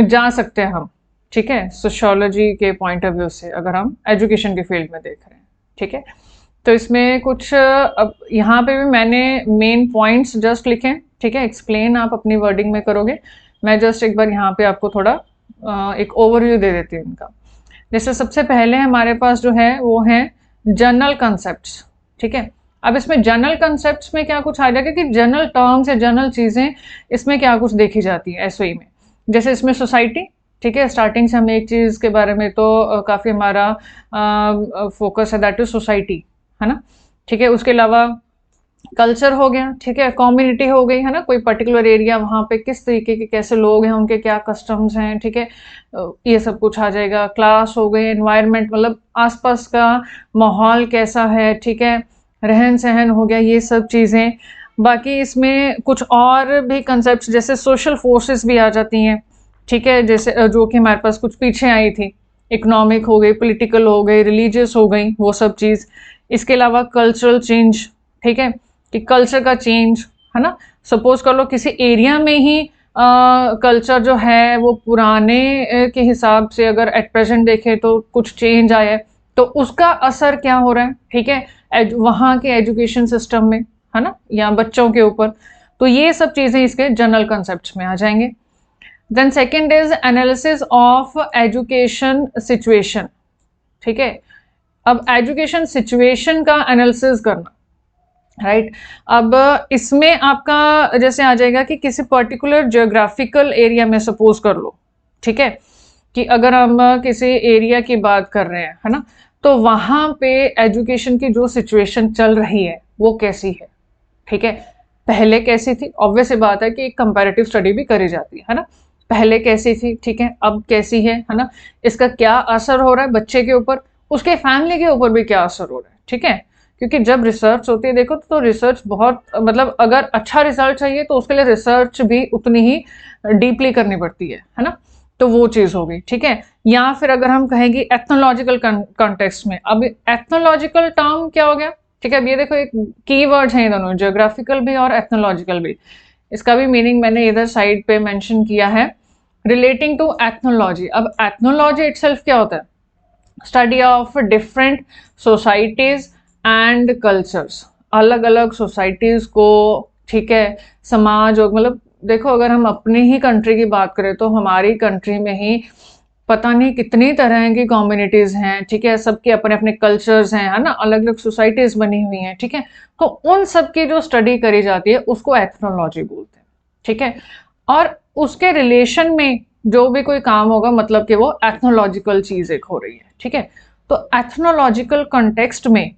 जा सकते हैं हम, ठीक है, सोशियोलॉजी के पॉइंट ऑफ व्यू से अगर हम एजुकेशन के फील्ड में देख रहे हैं, ठीक है। तो इसमें कुछ अब यहाँ पे भी मैंने मेन पॉइंट्स जस्ट लिखे, ठीक है, एक्सप्लेन आप अपनी वर्डिंग में करोगे, मैं जस्ट एक बार यहाँ पे आपको थोड़ा एक ओवरव्यू दे देती हूँ इनका। जैसे सबसे पहले हमारे पास जो है वो है जनरल कंसेप्ट्स, ठीक है। अब इसमें जनरल कंसेप्ट्स में क्या कुछ आ जाएगा कि जनरल टर्म्स या जनरल चीज़ें इसमें क्या कुछ देखी जाती है एसओई में, जैसे इसमें सोसाइटी, ठीक है, स्टार्टिंग से हम एक चीज़ के बारे में तो काफ़ी हमारा फोकस है, दैट इज सोसाइटी, है ना, ठीक है। उसके अलावा कल्चर हो गया, ठीक है, कम्युनिटी हो गई, है ना, कोई पर्टिकुलर एरिया वहाँ पे किस तरीके के कैसे लोग हैं, उनके क्या कस्टम्स हैं, ठीक है, ये सब कुछ आ जाएगा। क्लास हो गई, एनवायरनमेंट मतलब आसपास का माहौल कैसा है, ठीक है, रहन सहन हो गया, ये सब चीज़ें। बाकी इसमें कुछ और भी कंसेप्ट जैसे सोशल फोर्सेस भी आ जाती हैं, ठीक है, जैसे जो कि हमारे पास कुछ पीछे आई थी, इकोनॉमिक हो गई, पॉलिटिकल हो गई, रिलीजियस हो गई, वो सब चीज़। इसके अलावा कल्चरल चेंज, ठीक है, कि कल्चर का चेंज, है ना, सपोज कर लो किसी एरिया में ही कल्चर जो है वो पुराने के हिसाब से अगर एट प्रेजेंट देखें तो कुछ चेंज आया है, तो उसका असर क्या हो रहा है, ठीक है, वहाँ के एजुकेशन सिस्टम में, है ना, या बच्चों के ऊपर। तो ये सब चीज़ें इसके जनरल कंसेप्ट में आ जाएंगे। Then second is analysis of education situation, ठीक है, अब एजुकेशन सिचुएशन का एनालिसिस करना, राइट। अब इसमें आपका जैसे आ जाएगा कि किसी पर्टिकुलर जियोग्राफिकल एरिया में सपोज कर लो, ठीक है, कि अगर हम किसी एरिया की बात कर रहे हैं, है ना, तो वहां पे एजुकेशन की जो सिचुएशन चल रही है वो कैसी है, ठीक है, पहले कैसी थी, ऑब्वियस सी बात है कि एक कंपैरेटिव स्टडी भी करी जाती है ना, पहले कैसी थी, ठीक है, अब कैसी है ना, इसका क्या असर हो रहा है बच्चे के ऊपर, उसके फैमिली के ऊपर भी क्या असर हो रहा है, ठीक है, क्योंकि जब रिसर्च होती है देखो तो रिसर्च बहुत मतलब अगर अच्छा रिजल्ट चाहिए तो उसके लिए रिसर्च भी उतनी ही डीपली करनी पड़ती है ना, तो वो चीज हो गई, ठीक है। या फिर अगर हम कहेंगे एथनोलॉजिकल कॉन्टेक्स्ट में, अब एथनोलॉजिकल टर्म क्या हो गया, ठीक है, अब ये देखो एक कीवर्ड्स हैं ये दोनों, ज्योग्राफिकल भी और एथनोलॉजिकल भी, इसका भी मीनिंग मैंने इधर साइड पे मेंशन किया है, रिलेटिंग टू एथनोलॉजी। अब एथनोलॉजी इटसेल्फ क्या होता है, study of different societies and cultures, अलग अलग सोसाइटीज को, ठीक है, समाज और मतलब देखो अगर हम अपनी ही कंट्री की बात करें तो हमारी कंट्री में ही पता नहीं कितनी तरह की कम्युनिटीज हैं, ठीक है, सबके अपने अपने कल्चर्स हैं, है ना, अलग अलग सोसाइटीज बनी हुई हैं, ठीक है, तो उन सब की जो स्टडी करी जाती है उसको एथनोलॉजी बोलते हैं, ठीक है, और उसके रिलेशन में जो भी कोई काम होगा मतलब कि वो एथनोलॉजिकल चीज एक हो रही है, ठीक है। तो एथनोलॉजिकल कंटेक्स्ट में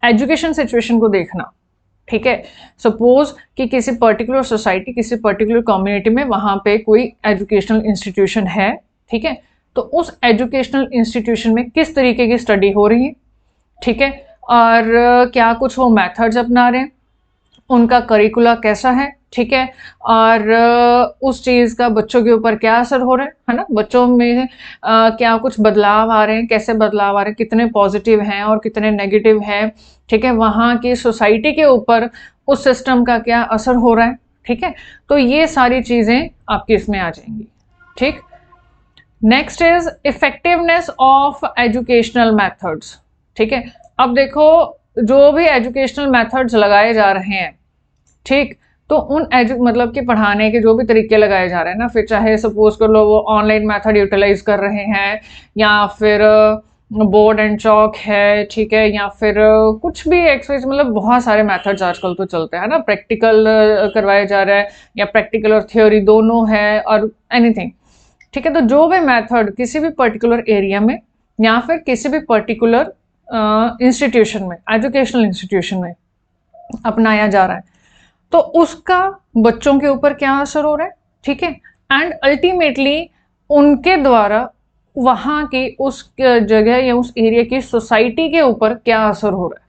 एजुकेशन सिचुएशन को देखना, ठीक है, सपोज कि किसी पर्टिकुलर सोसाइटी किसी पर्टिकुलर कम्युनिटी में वहां पे कोई एजुकेशनल इंस्टीट्यूशन है, ठीक है, तो उस एजुकेशनल इंस्टीट्यूशन में किस तरीके की स्टडी हो रही है, ठीक है, और क्या कुछ वो मेथड्स अपना रहे हैं, उनका करिकुला कैसा है, ठीक है, और उस चीज़ का बच्चों के ऊपर क्या असर हो रहा है ना, बच्चों में क्या कुछ बदलाव आ रहे हैं, कैसे बदलाव आ रहे हैं, कितने पॉजिटिव हैं और कितने नेगेटिव हैं, ठीक है, वहाँ की सोसाइटी के ऊपर उस सिस्टम का क्या असर हो रहा है, ठीक है, तो ये सारी चीज़ें आपकी इसमें आ जाएंगी, ठीक। Next is effectiveness of educational methods, ठीक है, अब देखो जो भी एजुकेशनल मेथड्स लगाए जा रहे हैं, ठीक, तो उन मतलब कि पढ़ाने के जो भी तरीके लगाए जा रहे हैं ना, फिर चाहे सपोज कर लो वो ऑनलाइन मेथड यूटिलाइज कर रहे हैं या फिर बोर्ड एंड चौक है, ठीक है, या फिर कुछ भी एक्सरसाइज, मतलब बहुत सारे मेथड्स आजकल तो चलते हैं ना, प्रैक्टिकल करवाया जा रहा है या प्रैक्टिकल और थ्योरी दोनों है और एनीथिंग, ठीक है, तो जो भी मेथड किसी भी पर्टिकुलर एरिया में या फिर किसी भी पर्टिकुलर इंस्टीट्यूशन में, एजुकेशनल इंस्टीट्यूशन में अपनाया जा रहा है, तो उसका बच्चों के ऊपर क्या असर हो रहा है, ठीक है, एंड अल्टीमेटली उनके द्वारा वहां की उस जगह या उस एरिया की सोसाइटी के ऊपर क्या असर हो रहा है,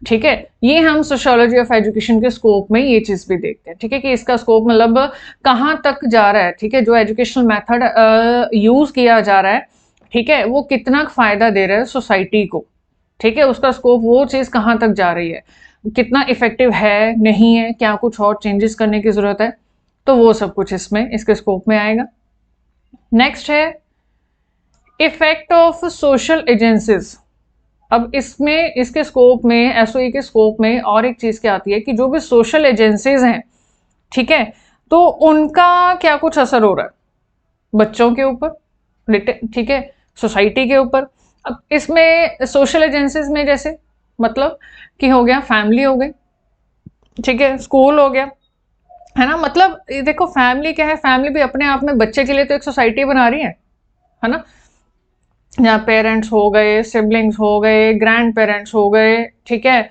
ठीक है, ये हम सोशियोलॉजी ऑफ एजुकेशन के स्कोप में ये चीज भी देखते हैं, ठीक है, कि इसका स्कोप मतलब कहाँ तक जा रहा है, ठीक है, जो एजुकेशनल मेथड यूज किया जा रहा है, ठीक है, वो कितना फायदा दे रहा है सोसाइटी को, ठीक है, उसका स्कोप वो चीज कहाँ तक जा रही है, कितना इफेक्टिव है नहीं है, क्या कुछ और चेंजेस करने की जरूरत है, तो वो सब कुछ इसमें इसके स्कोप में आएगा। नेक्स्ट है इफेक्ट ऑफ सोशल एजेंसीज। अब इसमें इसके स्कोप में एसओई के स्कोप में और एक चीज क्या आती है कि जो भी सोशल एजेंसीज हैं, ठीक है, तो उनका क्या कुछ असर हो रहा है बच्चों के ऊपर, ठीक है, सोसाइटी के ऊपर। अब इसमें सोशल एजेंसीज में जैसे मतलब कि हो गया फैमिली हो गई, ठीक है, स्कूल हो गया, है ना, मतलब ये देखो फैमिली क्या है, फैमिली भी अपने आप में बच्चे के लिए तो एक सोसाइटी बना रही है ना, यहाँ पेरेंट्स हो गए, सिबलिंग्स हो गए, ग्रैंड पेरेंट्स हो गए, ठीक है,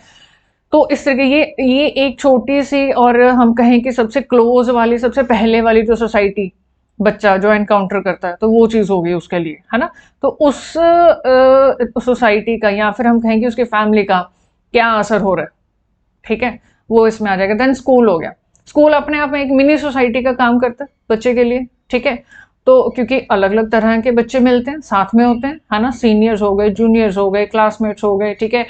तो इस तरह ये एक छोटी सी, और हम कहें कि सबसे क्लोज वाली, सबसे पहले वाली जो सोसाइटी बच्चा जो एनकाउंटर करता है, तो वो चीज़ हो गई उसके लिए, है ना। तो उस सोसाइटी का, या फिर हम कहें कि उसकी फैमिली का क्या असर हो रहा है, ठीक है, वो इसमें आ जाएगा। देन स्कूल हो गया। स्कूल अपने आप में एक मिनी सोसाइटी का काम करता है बच्चे के लिए, ठीक है। तो क्योंकि अलग अलग तरह के बच्चे मिलते हैं, साथ में होते हैं, है ना, सीनियर्स हो गए, जूनियर्स हो गए, क्लासमेट्स हो गए, ठीक है।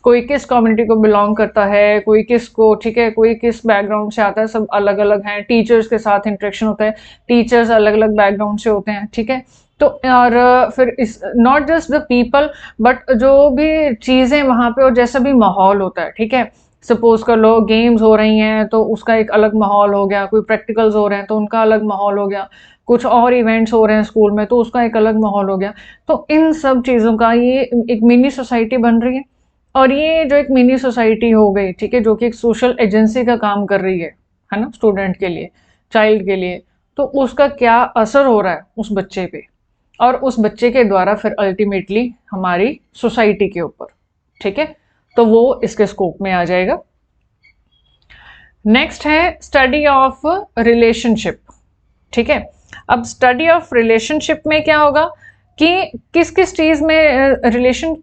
कोई किस कम्युनिटी को बिलोंग करता है, कोई किस को, ठीक है, कोई किस बैकग्राउंड से आता है, सब अलग अलग हैं। टीचर्स के साथ इंटरेक्शन होता है, टीचर्स अलग अलग बैकग्राउंड से होते हैं, ठीक है। तो और फिर इस not just the people, but जो भी चीज़ें वहाँ पे और जैसा भी माहौल होता है, ठीक है। सपोज कर लो गेम्स हो रही हैं तो उसका एक अलग माहौल हो गया, कोई प्रैक्टिकल्स हो रहे हैं तो उनका अलग माहौल हो गया, कुछ और इवेंट्स हो रहे हैं स्कूल में तो उसका एक अलग माहौल हो गया। तो इन सब चीज़ों का ये एक मिनी सोसाइटी बन रही है। और ये जो एक मिनी सोसाइटी हो गई, ठीक है, जो कि एक सोशल एजेंसी का काम कर रही है ना, स्टूडेंट के लिए, चाइल्ड के लिए, तो उसका क्या असर हो रहा है उस बच्चे पे, और उस बच्चे के द्वारा फिर अल्टीमेटली हमारी सोसाइटी के ऊपर, ठीक है। तो वो इसके स्कोप में आ जाएगा। नेक्स्ट है स्टडी ऑफ रिलेशनशिप, ठीक है। अब स्टडी ऑफ रिलेशनशिप में क्या होगा कि किस किस चीज में रिलेशन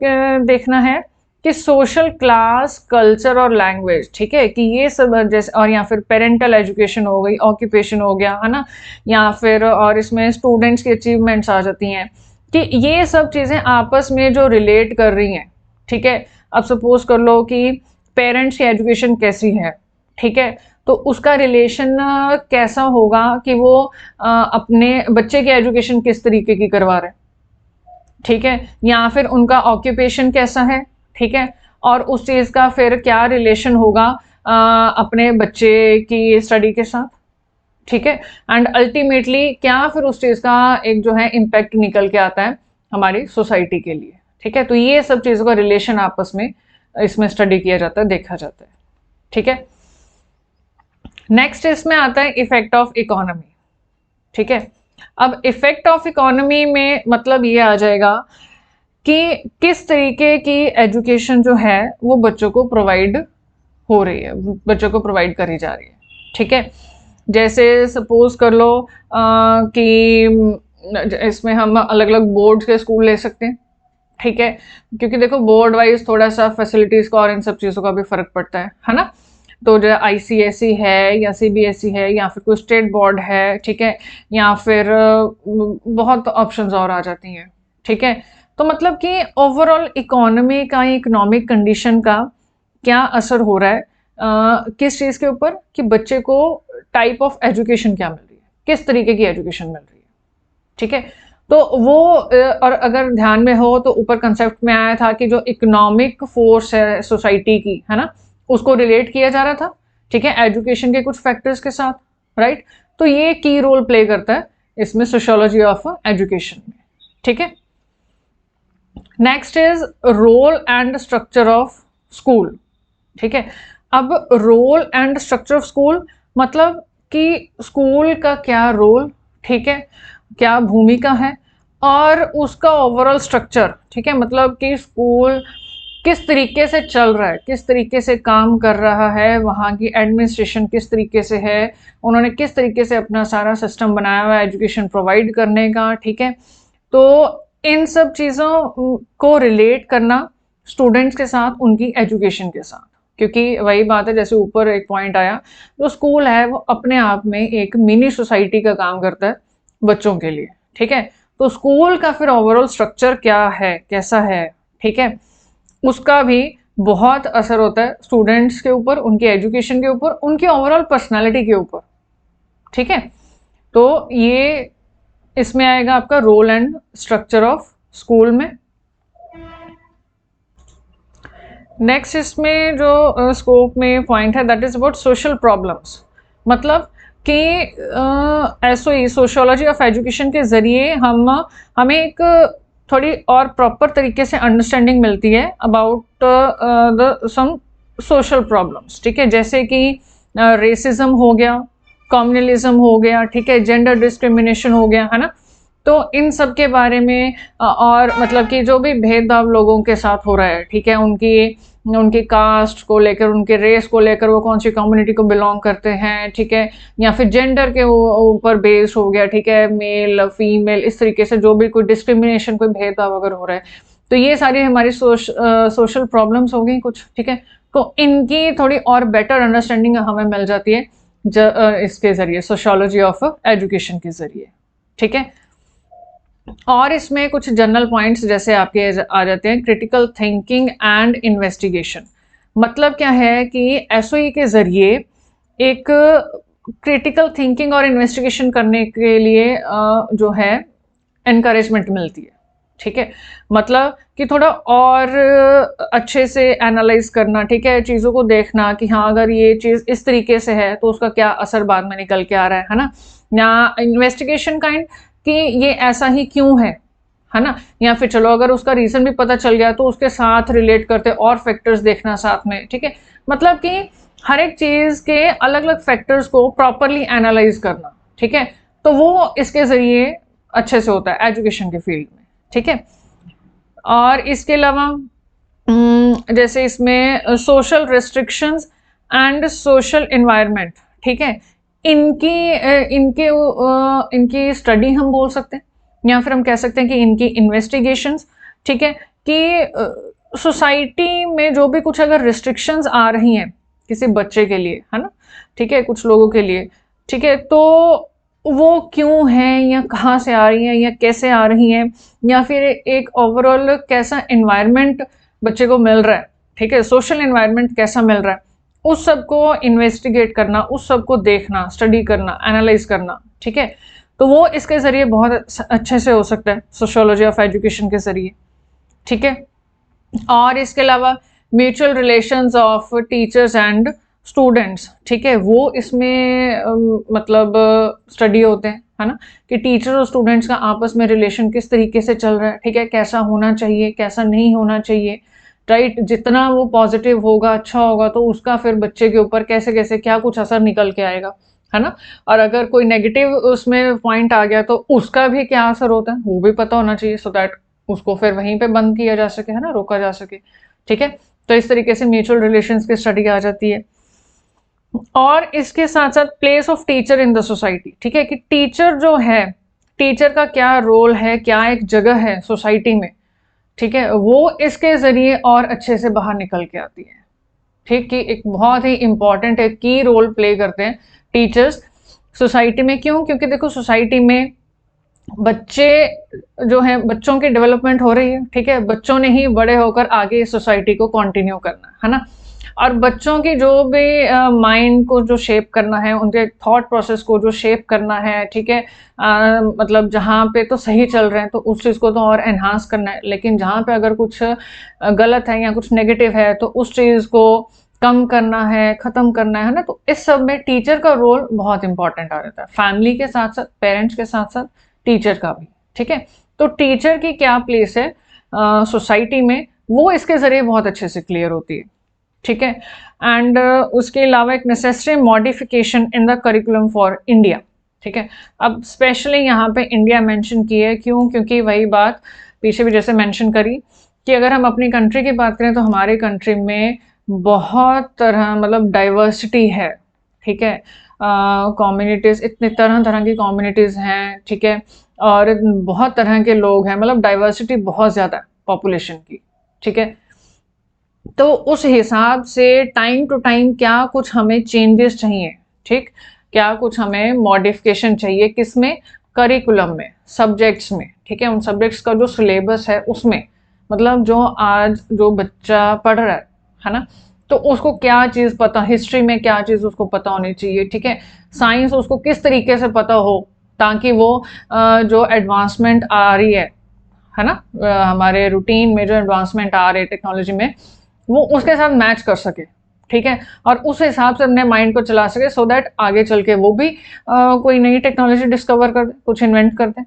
देखना है, कि सोशल क्लास, कल्चर और लैंग्वेज, ठीक है, कि ये सब जैसे, और या फिर पेरेंटल एजुकेशन हो गई, ऑक्यूपेशन हो गया, है ना, या फिर और इसमें स्टूडेंट्स की अचीवमेंट्स आ जाती हैं, कि ये सब चीज़ें आपस में जो रिलेट कर रही हैं, ठीक है। अब सपोज कर लो कि पेरेंट्स की एजुकेशन कैसी है, ठीक है, तो उसका रिलेशन कैसा होगा कि वो अपने बच्चे की एजुकेशन किस तरीके की करवा रहे हैं, ठीक है, या फिर उनका ऑक्यूपेशन कैसा है, ठीक है, और उस चीज़ का फिर क्या रिलेशन होगा अपने बच्चे की स्टडी के साथ, ठीक है। एंड अल्टीमेटली क्या फिर उस चीज़ का एक जो है इम्पैक्ट निकल के आता है हमारी सोसाइटी के लिए, ठीक है। तो ये सब चीज़ों का रिलेशन आपस में इसमें स्टडी किया जाता है, देखा जाता है, ठीक है। नेक्स्ट इसमें आता है इफेक्ट ऑफ इकोनॉमी, ठीक है। अब इफेक्ट ऑफ इकोनॉमी में मतलब ये आ जाएगा कि किस तरीके की एजुकेशन जो है वो बच्चों को प्रोवाइड हो रही है, बच्चों को प्रोवाइड करी जा रही है, ठीक है। जैसे सपोज कर लो कि इसमें हम अलग अलग बोर्ड के स्कूल ले सकते हैं, ठीक है, क्योंकि देखो बोर्ड वाइज थोड़ा सा फैसिलिटीज का और इन सब चीज़ों का भी फर्क पड़ता है ना। तो जो आईसीएसई है या सीबीएसई है या फिर कोई स्टेट बोर्ड है, ठीक है, या फिर बहुत ऑप्शंस और आ जाती हैं, ठीक है। तो मतलब कि ओवरऑल इकोनॉमी का, इकोनॉमिक कंडीशन का क्या असर हो रहा है किस चीज़ के ऊपर, कि बच्चे को टाइप ऑफ एजुकेशन क्या मिल रही है, किस तरीके की एजुकेशन मिल रही है, ठीक है। तो वो और अगर ध्यान में हो तो ऊपर कंसेप्ट में आया था कि जो इकोनॉमिक फोर्स है सोसाइटी की, है ना, उसको रिलेट किया जा रहा था, ठीक है, एजुकेशन के कुछ फैक्टर्स के साथ, राइट। तो ये की रोल प्ले करता है इसमें सोशियोलॉजी ऑफ एजुकेशन में, ठीक है। Next is role and structure of school, ठीक है। अब role and structure of school मतलब कि स्कूल का क्या रोल, ठीक है, क्या भूमिका है, और उसका ओवरऑल स्ट्रक्चर, ठीक है, मतलब कि स्कूल किस तरीके से चल रहा है, किस तरीके से काम कर रहा है, वहाँ की एडमिनिस्ट्रेशन किस तरीके से है, उन्होंने किस तरीके से अपना सारा सिस्टम बनाया हुआ है एजुकेशन प्रोवाइड करने का, ठीक है। तो इन सब चीज़ों को रिलेट करना स्टूडेंट्स के साथ, उनकी एजुकेशन के साथ, क्योंकि वही बात है जैसे ऊपर एक पॉइंट आया, जो स्कूल है वो अपने आप में एक मिनी सोसाइटी का काम करता है बच्चों के लिए, ठीक है। तो स्कूल का फिर ओवरऑल स्ट्रक्चर क्या है, कैसा है, ठीक है, उसका भी बहुत असर होता है स्टूडेंट्स के ऊपर, उनके एजुकेशन के ऊपर, उनकी ओवरऑल पर्सनालिटी के ऊपर, ठीक है। तो ये इसमें आएगा आपका role and structure of school में। नेक्स्ट इसमें जो स्कोप में पॉइंट है that is about social problems, मतलब कि एसओई सोशियोलॉजी ऑफ एजुकेशन के जरिए हमें एक थोड़ी और प्रॉपर तरीके से अंडरस्टैंडिंग मिलती है about the some social problems, ठीक है, जैसे कि रेसिज्म हो गया, कम्युनलिज्म हो गया, ठीक है, जेंडर डिस्क्रिमिनेशन हो गया, है ना। तो इन सब के बारे में और मतलब कि जो भी भेदभाव लोगों के साथ हो रहा है, ठीक है, उनकी उनकी कास्ट को लेकर, उनके रेस को लेकर, वो कौन सी कम्युनिटी को बिलोंग करते हैं, ठीक है, या फिर जेंडर के ऊपर बेस हो गया, ठीक है, मेल फीमेल, इस तरीके से जो भी कोई डिस्क्रिमिनेशन, कोई भेदभाव अगर हो रहा है, तो ये सारी हमारी सोशल प्रॉब्लम्स हो गई कुछ, ठीक है। तो इनकी थोड़ी और बेटर अंडरस्टैंडिंग हमें मिल जाती है इसके जरिए, सोशियोलॉजी ऑफ एजुकेशन के जरिए, ठीक है। और इसमें कुछ जनरल पॉइंट्स जैसे आपके आ जाते हैं, क्रिटिकल थिंकिंग एंड इन्वेस्टिगेशन। मतलब क्या है कि एसओई के जरिए एक क्रिटिकल थिंकिंग और इन्वेस्टिगेशन करने के लिए जो है एनकरेजमेंट मिलती है, ठीक है। मतलब कि थोड़ा और अच्छे से एनालाइज करना, ठीक है, चीज़ों को देखना कि हाँ अगर ये चीज़ इस तरीके से है तो उसका क्या असर बाद में निकल के आ रहा है ना, या इन्वेस्टिगेशन काइंड कि ये ऐसा ही क्यों है ना, या फिर चलो अगर उसका रीजन भी पता चल गया तो उसके साथ रिलेट करते और फैक्टर्स देखना साथ में, ठीक है। मतलब कि हर एक चीज के अलग अलग फैक्टर्स को प्रॉपरली एनालाइज करना, ठीक है, तो वो इसके जरिए अच्छे से होता है एजुकेशन के फील्ड में, ठीक है। और इसके अलावा जैसे इसमें social restrictions and social environment, ठीक है, इनकी इनकी स्टडी हम बोल सकते हैं, या फिर हम कह सकते हैं कि इनकी इन्वेस्टिगेशंस, ठीक है, कि सोसाइटी में जो भी कुछ अगर रिस्ट्रिक्शंस आ रही हैं किसी बच्चे के लिए, है ना, ठीक है, कुछ लोगों के लिए, ठीक है, तो वो क्यों है या कहाँ से आ रही हैं या कैसे आ रही हैं, या फिर एक ओवरऑल कैसा एनवायरनमेंट बच्चे को मिल रहा है, ठीक है, सोशल एनवायरनमेंट कैसा मिल रहा है, उस सब को इन्वेस्टिगेट करना, उस सब को देखना, स्टडी करना, एनालाइज करना, ठीक है। तो वो इसके जरिए बहुत अच्छे से हो सकता है सोशियोलॉजी ऑफ एजुकेशन के जरिए, ठीक है। और इसके अलावा mutual relations of teachers and students, ठीक है, वो इसमें मतलब स्टडी होते हैं, है ना, कि टीचर और स्टूडेंट्स का आपस में रिलेशन किस तरीके से चल रहा है, ठीक है, कैसा होना चाहिए, कैसा नहीं होना चाहिए, राइट। जितना वो पॉजिटिव होगा, अच्छा होगा, तो उसका फिर बच्चे के ऊपर कैसे कैसे क्या कुछ असर निकल के आएगा, है ना। और अगर कोई नेगेटिव उसमें पॉइंट आ गया तो उसका भी क्या असर होता है वो भी पता होना चाहिए, सो दैट उसको फिर वहीं पे बंद किया जा सके, है ना, रोका जा सके, ठीक है। तो इस तरीके से म्यूचुअल रिलेशंस की स्टडी आ जाती है। और इसके साथ साथ place of teacher in the society, ठीक है, कि टीचर जो है, टीचर का क्या रोल है, क्या एक जगह है सोसाइटी में, ठीक है, वो इसके जरिए और अच्छे से बाहर निकल के आती है, ठीक, कि एक बहुत ही इंपॉर्टेंट एक की रोल प्ले करते हैं टीचर्स सोसाइटी में। क्यों? क्योंकि देखो सोसाइटी में बच्चे जो हैं, बच्चों की डेवलपमेंट हो रही है, ठीक है, बच्चों ने ही बड़े होकर आगे सोसाइटी को कंटिन्यू करना है ना। और बच्चों की जो भी माइंड को जो शेप करना है, उनके थॉट प्रोसेस को जो शेप करना है, ठीक है, मतलब जहाँ पे तो सही चल रहे हैं तो उस चीज़ को तो और एनहांस करना है, लेकिन जहाँ पे अगर कुछ गलत है या कुछ नेगेटिव है तो उस चीज़ को कम करना है, ख़त्म करना है ना। तो इस सब में टीचर का रोल बहुत इंपॉर्टेंट आ जाता है, फैमिली के साथ साथ, पेरेंट्स के साथ साथ टीचर का भी, ठीक है। तो टीचर की क्या प्लेस है सोसाइटी में, वो इसके ज़रिए बहुत अच्छे से क्लियर होती है, ठीक है। एंड उसके अलावा एक necessary modification in the curriculum for India, ठीक है। अब स्पेशली यहाँ पे इंडिया मेंशन की है, क्यों? क्योंकि वही बात पीछे भी जैसे मेंशन करी कि अगर हम अपनी कंट्री की बात करें तो हमारे कंट्री में बहुत तरह मतलब डाइवर्सिटी है, ठीक है, कम्युनिटीज़, इतने तरह तरह की कम्युनिटीज़ हैं, ठीक है, और बहुत तरह के लोग हैं, मतलब डाइवर्सिटी बहुत ज़्यादा है पॉपुलेशन की, ठीक है। तो उस हिसाब से टाइम टू टाइम क्या कुछ हमें चेंजेस चाहिए, ठीक, क्या कुछ हमें मॉडिफिकेशन चाहिए, किसमें? करिकुलम में, सब्जेक्ट्स में, ठीक है, उन सब्जेक्ट्स का जो सिलेबस है उसमें, मतलब जो आज जो बच्चा पढ़ रहा है ना, तो उसको क्या चीज़ पता, हिस्ट्री में क्या चीज़ उसको पता होनी चाहिए, ठीक है, साइंस उसको किस तरीके से पता हो ताकि वो जो एडवांसमेंट आ रही है ना, हमारे रूटीन में जो एडवांसमेंट आ रहे हैं टेक्नोलॉजी में, वो उसके साथ मैच कर सके, ठीक है, और उस हिसाब से अपने माइंड को चला सके, सो दैट आगे चल के वो भी कोई नई टेक्नोलॉजी डिस्कवर कर दे, कुछ इन्वेंट कर दे,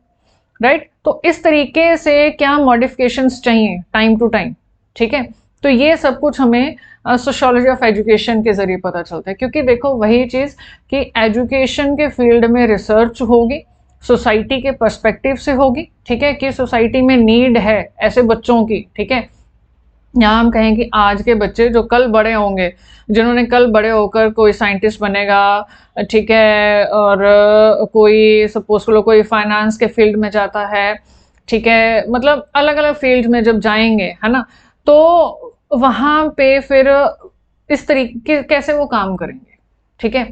राइट। तो इस तरीके से क्या मॉडिफिकेशंस चाहिए टाइम टू टाइम, ठीक है। तो ये सब कुछ हमें सोशियोलॉजी ऑफ एजुकेशन के जरिए पता चलता है, क्योंकि देखो वही चीज़ कि एजुकेशन के फील्ड में रिसर्च होगी, सोसाइटी के पर्सपेक्टिव से होगी, ठीक है, कि सोसाइटी में नीड है ऐसे बच्चों की, ठीक है। यहाँ हम कहें कि आज के बच्चे जो कल बड़े होंगे, जिन्होंने कल बड़े होकर कोई साइंटिस्ट बनेगा, ठीक है, और कोई सपोज करो कोई फाइनेंस के फील्ड में जाता है, ठीक है, मतलब अलग अलग फील्ड में जब जाएंगे, है ना, तो वहाँ पे फिर इस तरीके कैसे वो काम करेंगे, ठीक है,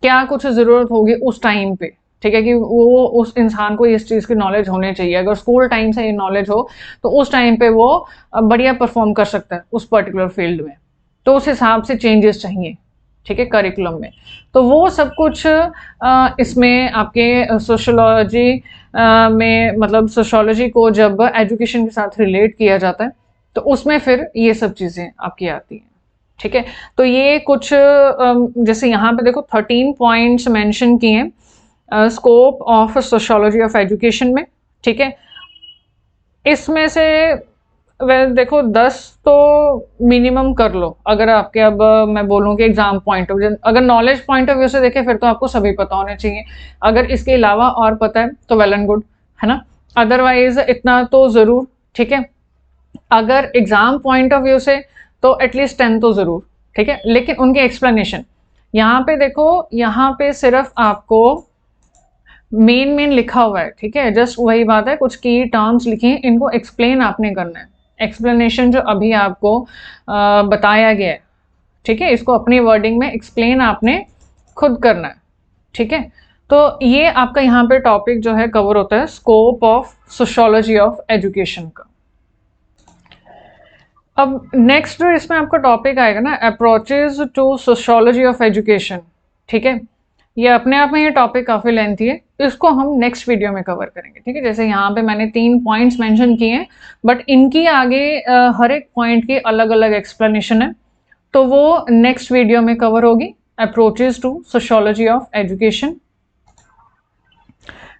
क्या कुछ ज़रूरत होगी उस टाइम पे, ठीक है, कि वो उस इंसान को इस चीज़ की नॉलेज होनी चाहिए। अगर स्कूल टाइम से ये नॉलेज हो तो उस टाइम पे वो बढ़िया परफॉर्म कर सकता है उस पर्टिकुलर फील्ड में। तो उस हिसाब से चेंजेस चाहिए, ठीक है, करिकुलम में। तो वो सब कुछ इसमें आपके सोशोलॉजी में, मतलब सोशोलॉजी को जब एजुकेशन के साथ रिलेट किया जाता है तो उसमें फिर ये सब चीज़ें आपकी आती हैं, ठीक है। तो ये कुछ जैसे यहाँ पे देखो 13 पॉइंट्स मेंशन किए हैं scope of sociology of education में, ठीक है। इसमें से देखो 10 तो मिनिमम कर लो। अगर आपके अब मैं बोलूँ कि एग्जाम पॉइंट ऑफ व्यू, अगर नॉलेज पॉइंट ऑफ व्यू से देखें फिर तो आपको सभी पता होने चाहिए। अगर इसके अलावा और पता है तो वेल एंड गुड, है ना, अदरवाइज इतना तो ज़रूर, ठीक है। अगर एग्जाम पॉइंट ऑफ व्यू से तो एटलीस्ट 10 तो ज़रूर, ठीक है। लेकिन उनके एक्सप्लेनेशन यहाँ पे देखो, यहाँ पे सिर्फ आपको मेन लिखा हुआ है, ठीक है। जस्ट वही बात है, कुछ की टर्म्स लिखे हैं, इनको एक्सप्लेन आपने करना है। एक्सप्लेनेशन जो अभी आपको बताया गया है, ठीक है, इसको अपनी वर्डिंग में एक्सप्लेन आपने खुद करना है, ठीक है। तो ये आपका यहाँ पे टॉपिक जो है कवर होता है scope of sociology of education का। अब नेक्स्ट जो इसमें आपका टॉपिक आएगा ना, approaches to sociology of education, ठीक है। ये अपने आप में ये टॉपिक काफ़ी लेंथी है, इसको हम नेक्स्ट वीडियो में कवर करेंगे, ठीक है। जैसे यहाँ पे मैंने 3 पॉइंट्स मेंशन किए हैं, बट इनकी आगे हर एक पॉइंट की अलग अलग एक्सप्लेनेशन है, तो वो नेक्स्ट वीडियो में कवर होगी, approaches to sociology of education.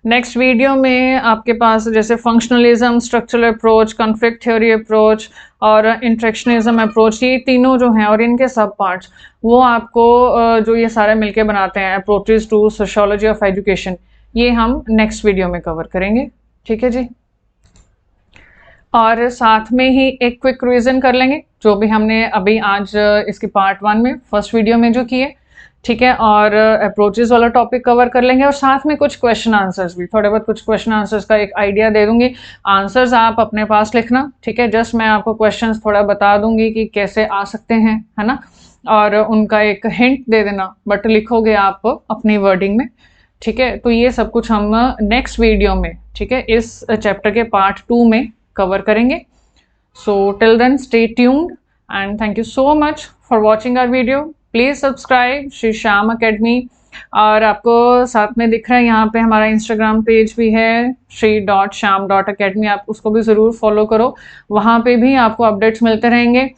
Next video में आपके पास जैसे functionalism, structural approach, conflict theory approach और इंट्रैक्शनिज्म अप्रोच, ये तीनों जो हैं और इनके सब पार्ट्स, वो आपको जो ये सारे मिलके बनाते हैं approaches to sociology of education, ये हम नेक्स्ट वीडियो में कवर करेंगे, ठीक है जी। और साथ में ही एक क्विक रिवीजन कर लेंगे जो भी हमने अभी आज इसके पार्ट 1 में फर्स्ट वीडियो में जो किए, ठीक है। और अप्रोचेस वाला टॉपिक कवर कर लेंगे और साथ में कुछ क्वेश्चन आंसर्स भी, थोड़े बहुत कुछ क्वेश्चन आंसर्स का एक आइडिया दे दूंगी। आंसर्स आप अपने पास लिखना, ठीक है। जस्ट मैं आपको क्वेश्चंस थोड़ा बता दूंगी कि कैसे आ सकते हैं, है ना, और उनका एक हिंट दे देना, बट लिखोगे आप अपनी वर्डिंग में, ठीक है। तो ये सब कुछ हम नेक्स्ट वीडियो में, ठीक है, इस चैप्टर के पार्ट 2 में कवर करेंगे। So till then stay tuned and thank you so much for watching our video. Please subscribe Shri Shyam academy. और आपको साथ में दिख रहा है यहाँ पे हमारा इंस्टाग्राम पेज भी है श्री.श्याम.academy, आप उसको भी ज़रूर फॉलो करो, वहाँ पे भी आपको अपडेट्स मिलते रहेंगे।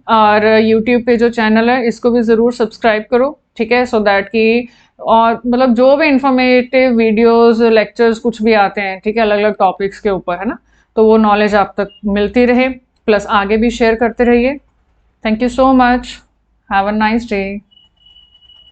और यूट्यूब पे जो चैनल है इसको भी ज़रूर सब्सक्राइब करो, ठीक है, सो दैट कि और मतलब जो भी इंफॉर्मेटिव वीडियोस, लेक्चर्स कुछ भी आते हैं, ठीक है, अलग अलग टॉपिक्स के ऊपर, है ना, तो वो नॉलेज आप तक मिलती रहे, प्लस आगे भी शेयर करते रहिए। Thank you so much. Have a nice day.